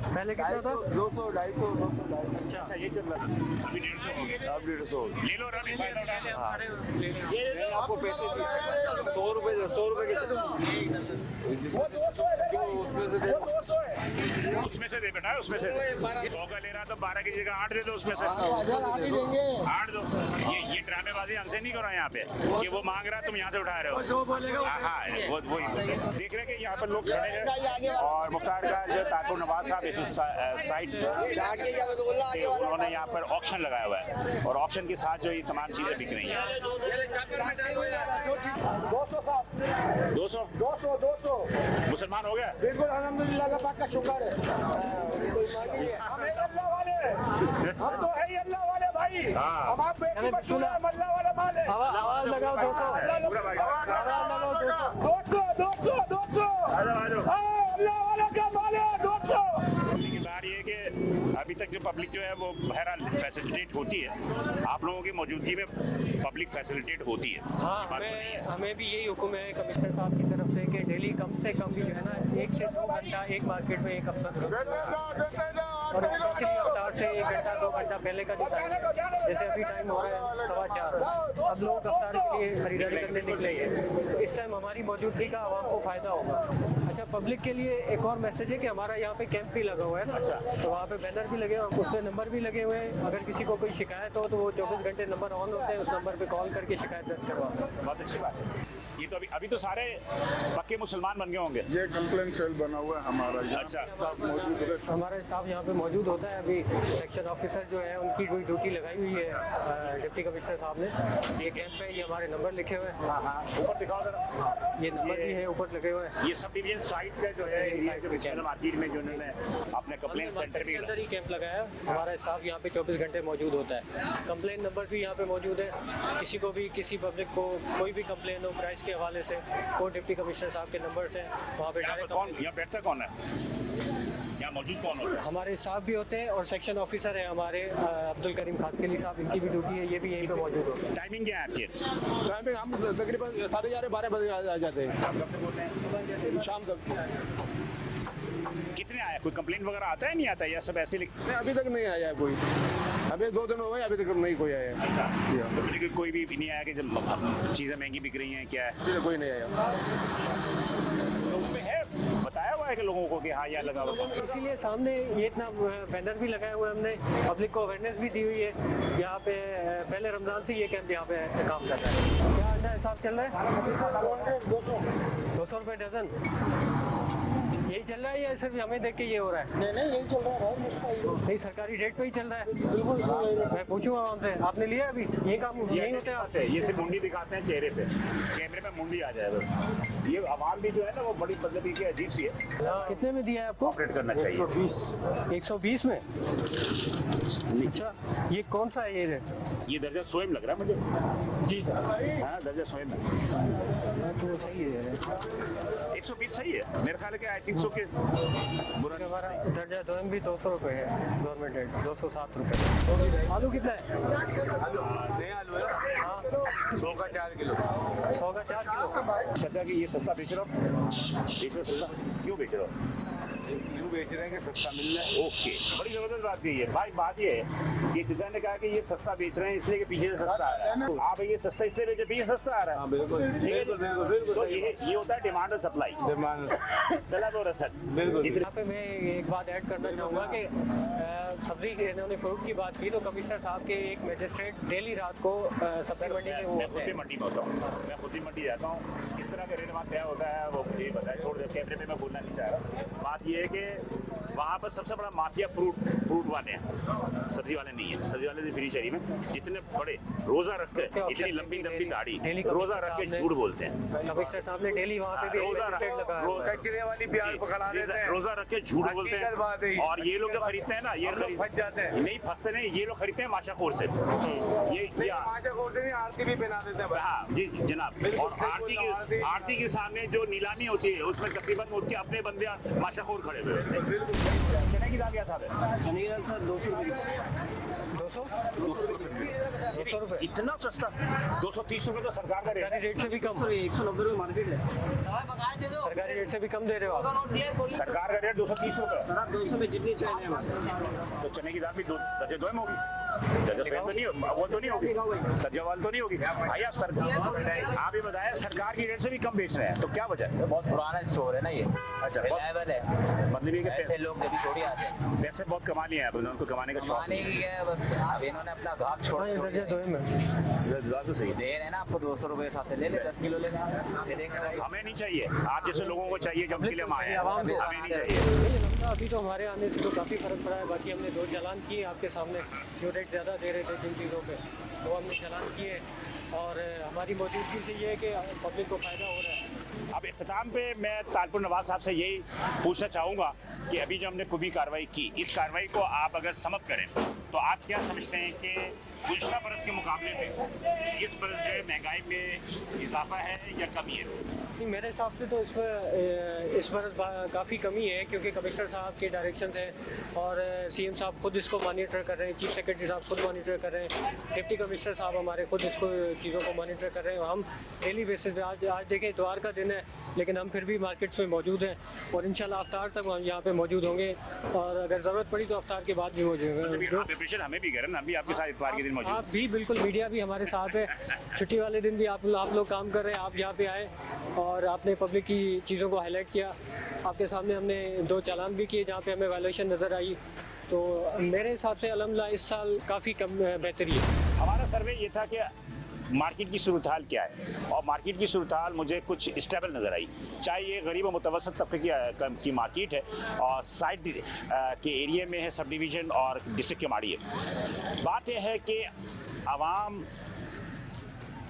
पहले कितना था? 200, 250, 200। अच्छा ये चल रहा था, अभी 150 हो गया। अब 150। ले लो रवि, फायदा उठा लो। मैंने आपको पैसे दिए 100 रुपए के उसमें से दे बेटा, उसमें से 100 का ले रहा तो 12 की जगह 8 दे दो उसमें से। 8 दो। ये ड्रामेबाजी हमसे नहीं करो यहाँ पे कि वो मांग रहा है तुम यहाँ से उठा रहे हो। हाँ वो वही देख रहे हैं कि यहाँ पर लोग खड़े हैं और मुख्तार का जो ताकुर नवाज साहब इस साइड उन्होंने यहाँ पर ऑक्शन लगाया हुआ है और ऑक्शन के साथ जो ये तमाम चीजें बिक रही हैं। 200 मुसलमान हो गया? बिल्कुल अल्हम्दुलिल्लाह, अल्लाह पाक का शुक्र है। हम अल्लाह वाले, हम तो है ही अल्लाह वाले भाई। हम आप बेटी बच्चों अल्लाह वाला माल है। आवाज लगाओ 200। अल्लाह वाला क्या माल है 200। की बात ये है कि अभी तक जो पब्लिक जो है वो बहरहाल फैसिलिटेट होती है, आप लोगों की मौजूदगी में पब्लिक फैसिलिटेट होती है। हाँ, हमें भी यही हुक्म है कमिश्नर साहब की तरफ से कि डेली कम से कम भी जो है ना 1 से 2 घंटा एक मार्केट में एक अफसर और स्पेशली अवतार से 1 घंटा 2 घंटा पहले का जो टाइम है, जैसे अभी टाइम हो रहा है 4:15, अब लोग अवतार के लिए खरीदारी करने निकले हैं, तो इस टाइम हमारी मौजूदगी का आवाम को फ़ायदा होगा। अच्छा, पब्लिक के लिए एक और मैसेज है कि हमारा यहाँ पे कैंप भी लगा हुआ है ना, तो वहाँ पे बैनर भी लगे हुए हैं, उस पर नंबर भी लगे हुए हैं। अगर किसी को कोई शिकायत हो तो वो 24 घंटे नंबर ऑन होते हैं, उस नंबर पे कॉल करके शिकायत दर्ज करवा। बहुत अच्छी बात है। ये तो अभी तो सारे पक्के मुसलमान बन गए होंगे। ये कंप्लेंट सेल बना हुआ है हमारा। अच्छा, मौजूद है, हमारे स्टाफ यहाँ पे मौजूद होता है। अभी सेक्शन ऑफिसर जो है उनकी कोई ड्यूटी लगाई हुई है डिप्टी कमिश्नर साहब ने। ये कैंप पे ये हमारे नंबर लिखे हुए हैं। ऊपर दिखाओ जरा। ये नंबर भी है ऊपर लगे हुए हैं। ये सब डिवीजन साइट का जो है मार्केट में जो उन्होंने अपने कंप्लेंट सेंटर भी अंदर ही कैंप लगाया है। हमारा स्टाफ यहाँ पे 24 घंटे मौजूद होता है। कंप्लेन नंबर भी यहाँ पे मौजूद है। किसी को भी, किसी पब्लिक को कोई भी कंप्लेन हो प्राइस के हवाले से, वो डिप्टी कमिश्नर साहब के नंबर से वहाँ पे डायरेक्ट। कौन यहाँ बैठता कौन है, यहाँ मौजूद कौन होता है? हमारे स्टाफ भी होते हैं और सेक्शन ऑफिसर है हमारे अब्दुल करीम खासकेली साहब, इनकी भी ड्यूटी है, ये भी यहीं पे मौजूद होते हैं। टाइमिंग क्या है आपकी? टाइमिंग हम तकरीबन 11:30 12 बजे आ जाते हैं। आप कब से बोलते हैं? शाम तक। कितने आया, कोई कंप्लेंट वगैरह आता है नहीं आता है, या सब ऐसे लिख? नहीं, अभी तक नहीं आया है कोई। अभी 2 दिन हो गए, अभी तक नहीं कोई आया है। अच्छा, तो बिल्कुल कोई भी नहीं आया कि जब चीज़ें महंगी बिक रही हैं क्या है? अभी तक कोई नहीं आया। लोगों में है बताया हुआ है कि लोगों को कि हाँ यहाँ लगा हुआ है। इसीलिए सामने ये इतना बैनर भी लगाए हुए हमने, पब्लिक को अवेयरनेस भी दी हुई है। यहाँ पे पहले रमज़ान से ये कैंप यहाँ पे काम कर रहा है। क्या अंडा हिसाब चल रहा है? 200 रुपये डजन यही चल रहा है या सिर्फ हमें देख के ये हो रहा है? नहीं, यही चल रहा है। नहीं, सरकारी रेट पे ही चल रहा है। बिल्कुल, मैं पूछूंगा हमसे, आपने लिया अभी? ये काम यही होते हैं। ये सिर्फ मुंडी दिखाते हैं चेहरे पे, कैमरे में मुंडी आ जाए बस। ये आवाम भी जो है ना वो बड़ी मतलब की अजीब सी है। कितने में दिया है आपको? ऑपरेट करना चाहिए। 120 में। अच्छा, ये कौन सा है ये? ये दर्जा स्वयं लग रहा है मुझे जी। हाँ, दर्जा स्वयं तो सही है। 120 सही है मेरे ख्याल के। आई थिंक सो के हमारा दर्जा दोम भी 200 रुपये है, गवर्नमेंट रेट 207 रुपये। आलू कितना है? नया आलू है। हाँ, 100 का 4 किलो। 100 का 4 किलो। चाचा कि ये सस्ता बेच रहा हूँ, सस्ता क्यों बेच रहा हूँ? यूँ बेच रहे हैं कि सस्ता मिल रहा है। ओके, बड़ी जबरदस्त बात कही है भाई। बात ये है कि चाचा ने कहा कि ये सस्ता बेच रहे हैं इसलिए कि पीछे से सस्ता आ रहा है। आप ये सस्ता इसलिए बेचे, पीछे सस्ता आ रहा है। हाँ, बिल्कुल बिल्कुल तो ये होता है डिमांड और सप्लाई। डिमांड चला तो रसद बिल्कुल। यहाँ पे मैं एक बात ऐड करना चाहूँगा कि सब्जी इन्होंने फ्रूट की बात की, तो कमिश्नर साहब के एक मजिस्ट्रेट डेली रात को सब्जी मंडी में वो मैं खुद भी मंडी में होता हूँ, मैं खुद भी मंडी जाता हूँ। किस तरह का रेट वहाँ तय होता है वो मुझे बताया, छोड़ दे, कैमरे में मैं बोलना नहीं चाह रहा। बात ये है कि वहाँ पर सबसे बड़ा माफिया फ्रूट फ्रूट वाले हैं, सब्जी वाले नहीं है। सब्जी वाले फ्री शहरी में जितने बड़े रोजा रख के इतनी लंबी लंबी दाढ़ी रोजा रख के झूठ बोलते हैं। कमिश्नर साहब ने डेली वहाँ पे भी कचरे वाली प्याज पकड़ा देते हैं, रोजा रख के झूठ बोलते हैं। बात है। और ये लोग जो खरीदते हैं ना, ये फंस जाते हैं। नहीं फंसते नहीं, ये लोग खरीदते हैं माशाखोर से। ये आटे खोलते नहीं, आरती भी पहना देते हैं। हाँ जी जनाब। और आरती के सामने जो नीलामी होती है उसमें तकरीबन उनके अपने बंदे माशाखोर खड़े हुए होते हैं। चने की दाल क्या साहब है? चने की दाल सर 200 रुपये। इतना सस्ता 230 रुपये तो सरकार का सरकारी रेट से भी कम। 190 रुपये मार्केट है। सरकारी रेट से भी कम दे रहे हो आप। सरकार का रेट 230 रुपये। सर आप 200 में जितनी चाहिए हमारे। तो चने की दाल भी दर्जे 2 में होगी। दर्जे तो नहीं, वो तो नहीं होगी, दर्जा वाल तो नहीं होगी भाई। आप सरकार, आप ये बताया सरकार की रेट से भी कम बेच रहे हैं, तो क्या वजह है? बहुत पुराना स्टोर है ना ये, अच्छा रिलायबल है। मतलब ये ऐसे लोग कभी थोड़ी आते हैं। पैसे बहुत कमा लिए हैं, उनको कमाने का शौक कमाने की है बस। अब इन्होंने अपना घाट छोड़ दर्जा 2 में तो सही दे रहे हैं ना आपको। 200 रुपये उठाते ले ले, 10 किलो लेना दे देंगे। हमें नहीं चाहिए, आप जैसे लोगों को चाहिए जब के लिए हम आए हैं, आवाम को हमें नहीं चाहिए। अभी तो हमारे आने से तो काफ़ी फ़र्क पड़ा है। बाकी हमने 2 चालान किए आपके सामने, जो रेट ज़्यादा दे रहे थे जिन चीज़ों पे, वो हमने चालान किए। और हमारी मौजूदगी से ये है कि पब्लिक को फ़ायदा हो रहा है। अब इख्तिताम पे मैं तालपुर नवाज साहब से यही पूछना चाहूँगा कि अभी जो हमने कुबी कार्रवाई की, इस कार्रवाई को आप अगर समझ करें तो आप क्या समझते हैं कि गुज़श्ता बरस के मुकाबले में इस बरस जो है महंगाई में इजाफा है या कमी है? नहीं, मेरे हिसाब से तो इसमें इस बरस काफ़ी कमी है, क्योंकि कमिश्नर साहब के डायरेक्शन हैं और सीएम साहब खुद इसको मॉनिटर कर रहे हैं, चीफ सेक्रेटरी साहब खुद मॉनिटर कर रहे हैं, डिप्टी कमिश्नर साहब हमारे खुद इसको चीज़ों को मॉनिटर कर रहे हैं। और हम डेली बेसिस पे आज देखें इतवार का दिन है, लेकिन हम फिर भी मार्केट्स में मौजूद हैं और इंशाल्लाह अफ्तार तक हम यहाँ पे मौजूद होंगे। और अगर ज़रूरत पड़ी तो अफ्तार के बाद भी मौजूद होंगे। हमें भी करें ना, भी आपके साथ इतवार के दिन मौजूद। आप भी बिल्कुल, मीडिया भी हमारे साथ है। छुट्टी वाले दिन भी आप लोग काम कर रहे हैं। आप यहाँ पे आए और आपने पब्लिक की चीज़ों को हाईलाइट किया। आपके सामने हमने 2 चालान भी किए जहाँ पे हमें वायलेशन नज़र आई। तो मेरे हिसाब से अल्हम्दुलिल्लाह इस साल काफ़ी कम बेहतरी है। हमारा सर्वे ये था कि मार्केट की सूरत हाल क्या है, और मार्केट की सूरत हाल मुझे कुछ स्टेबल नज़र आई। चाहे ये गरीब और मुतवसत तबके की मार्केट है और साइड के एरिया में है, सब डिवीज़न और डिस्ट्रिक्ट के माड़ी है। बात यह है कि आवाम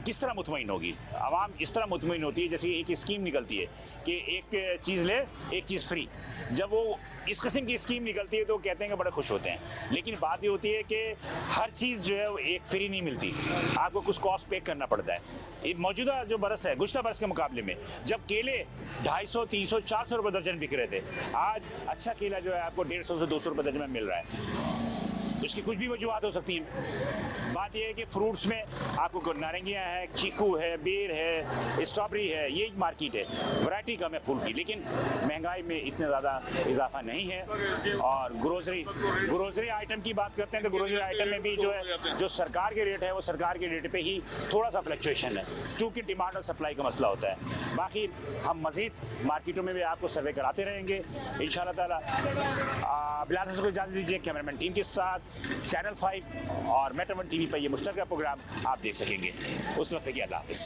किस तरह मुतमईन होगी। आवाम इस तरह मुतमईन होती है जैसे एक स्कीम निकलती है कि एक चीज़ ले एक चीज़ फ्री। जब वो इस किस्म की स्कीम निकलती है तो कहते हैं कि बड़े खुश होते हैं, लेकिन बात ये होती है कि हर चीज़ जो है वो एक फ्री नहीं मिलती, आपको कुछ कॉस्ट पे करना पड़ता है। ये मौजूदा जो बरस है, गुज़श्ता बरस के मुकाबले में जब केले 250, 300, 400 रुपये दर्जन बिक रहे थे, आज अच्छा केला जो है आपको 150 से 200 रुपये दर्जन में मिल रहा है। इसकी कुछ भी वजूहत हो सकती हैं। बात यह है कि फ्रूट्स में आपको नारंगियाँ हैं, चीकू है, बेर है, स्ट्रॉबेरी है, ये मार्केट है। वैरायटी कम है फूल की, लेकिन महंगाई में इतना ज़्यादा इजाफा नहीं है। और ग्रोसरी आइटम की बात करते हैं तो ग्रोसरी आइटम में भी जो है जो सरकार के रेट है वो सरकार के रेट पे ही थोड़ा सा फ्लक्चुएशन है, क्योंकि डिमांड और सप्लाई का मसला होता है। बाकी हम मज़ीद मार्केटों में भी आपको सर्वे कराते रहेंगे इंशाअल्लाह ताला। बिलाल हसन को इजाज़त दीजिए। कैमरामैन टीम के साथ चैनल 5 और मेट्रो 1 टीवी पर ये मुश्तरका प्रोग्राम आप देख सकेंगे। उस वक्त के अल्लाह हाफ़िज़।